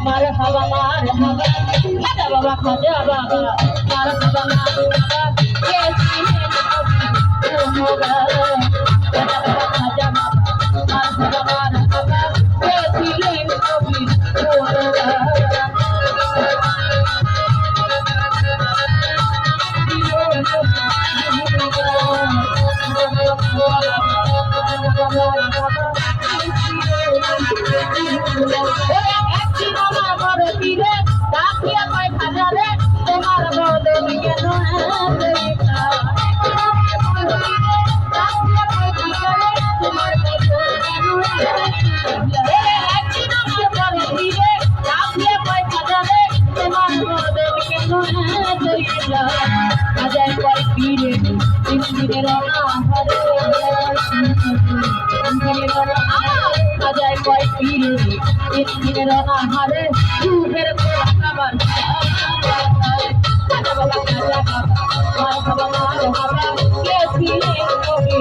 মারহাবা মারহাবা খাজা বাবা মারহাবা মারহাবা কে ছিলেন খাজা বাবা মারহাবা মারহাবা কে ছিলেন কবি তোমার বদল কেন আজাই কয় পীরে পীরের আজাই কয় পীরে পীরের আহারে দুধের খাবার কে ছিলেন কবি